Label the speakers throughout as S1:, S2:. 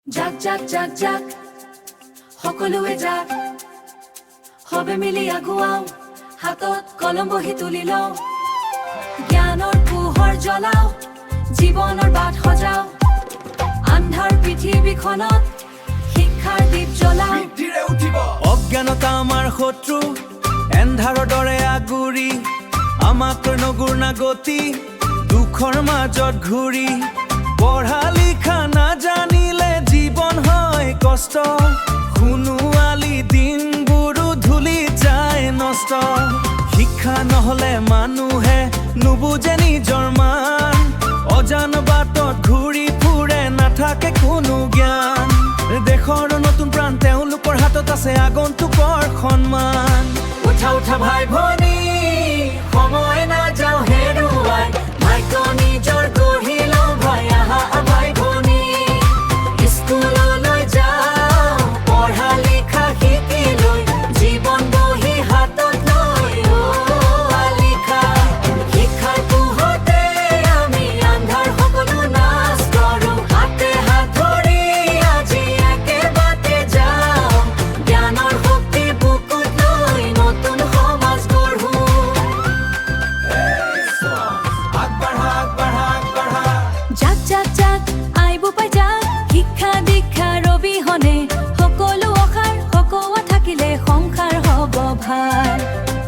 S1: জাক জাক জাক জাক সকলোৱে জাক হবে মিলি আগুৱাও হাতত কলম বহি তুলি লওঁ জ্ঞানৰ পোহৰ জ্বলাও জীৱনৰ বাট সজাও আন্ধাৰ পৃথিৱীখনত শিক্ষাৰ দীপ জ্বলাও
S2: অজ্ঞানতা আমাৰ শত্ৰু এন্ধাৰৰ দৰে আগুৰি আমাক নগুৰ্ণা গতি দুখৰ মাজত ঘূৰি পঢ়া লিখা নাজানিলে জীৱন হয় কষ্ট শুনোৱালি দিনবোৰো ধূলি যায় নষ্ট শিক্ষা নহলে মানুহে নুবুজে নিজৰ মান অজান বাটত ঘূৰি ফুৰে নাথাকে কোনো জ্ঞান দেশৰ নতুন প্ৰাণ তেওঁলোকৰ হাতত আছে আগন্তুকৰ সন্মান উঠা উঠা ভাই ভনী সময় নাযাওঁ হেৰুৱাই ভাগ্য নিজৰ গঢ়ি লওঁ ভাই আহা ভাই ভনী স্কুললৈ যাওঁ পঢ়া লিখা শিকি লৈ জীৱন বহি হাতত লৈ লিখা শিক্ষাৰ পোহৰতে আমি আন্ধাৰ সকলো নাশ কৰোঁ হাতে হাত ধৰি আজি একেবাৰতে যাওঁ জ্ঞানৰ শক্তি বুকুত লৈ নতুন সমাজ গঢ়োঁ জাক জাক জাক আইব পাই যাক শিক্ষা দীক্ষাৰ অবিহনে সকলো অসাৰ সকোৱা থাকিলে সংসাৰ হ'ব ভাল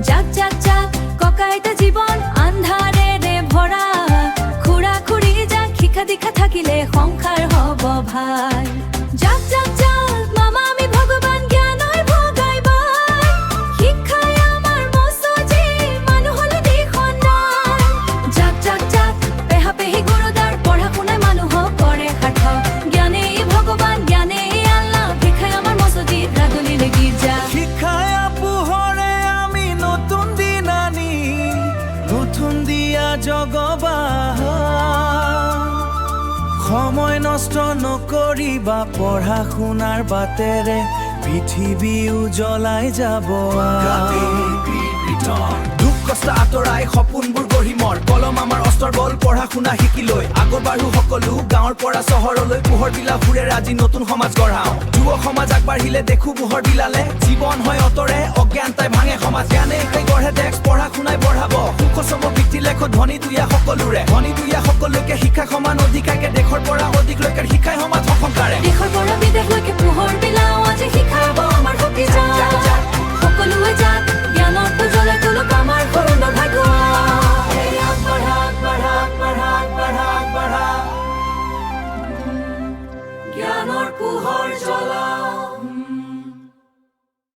S2: জাক জাক জাক ককা আইতা জীৱন আন্ধাৰেৰে ভৰা খুৰা খুৰী যাক শিক্ষা দীক্ষা থাকিলে সংসাৰ হ'ব ভাল জাক জাক জাক মামা আমি ভগৱান জ্ঞানৰ ভগাইবাৰ শিক্ষাই আমাৰ মচজি মানুহলৈ দিখন দান জাক জাক জাক পেহা পেহী গুৰুদাৰ পঢ়া শুনাই মানুহক কৰে সাৰ্থক জ্ঞানেই ভগৱান জ্ঞানেই আল্লাহ শিক্ষাই আমাৰ মচজি ৰাধুলিলে গীৰ্জা শিক্ষাই পোহৰে আমি নতুন দিন আনি নতুন দিয়া জগবাহ সময় নষ্ট নকৰিবা পঢ়া শুনাৰ বাটেৰে পৃথিৱী উজ্বলাই যাব দুখ কষ্ট আঁতৰাই সপোনবোৰ গঢ়ি মৰ কলম আমাৰ অস্ত্ৰৰ বল পঢ়া শুনা শিকি লৈ আগৰ বাৰু সকলো গাঁৱৰ পৰা চহৰলৈ পোহৰ বিলা ফুৰে আজি নতুন সমাজ গঢ়াও যুৱ সমাজ আগবাঢ়িলে দেখো পোহৰ বিলালে জীৱন হয় অতৰে অজ্ঞানতাই ভাঙে সমাজ জ্ঞানে গঢ়ে দেশ পঢ়া শুনাই বঢ়াব সুখ চম বৃত্তি লেখত ধনী দুয়া সকলোকে শিক্ষা সমান অধিকাৰকে দেশৰ পৰা অধিকলৈকে শিক্ষাই সমাজ সংস্কাৰে
S1: দেশৰ পৰা বিদেশলৈকে পোহৰ বিলাও আজি শিক্ষাব আমাৰ শক্তি যাক সকলোৱে যাক জ্ঞানৰ উজ্বলাই তোলক আমাৰ সুন্দৰ ভাগ্য জ্ঞানৰ পোহৰ জ্বলা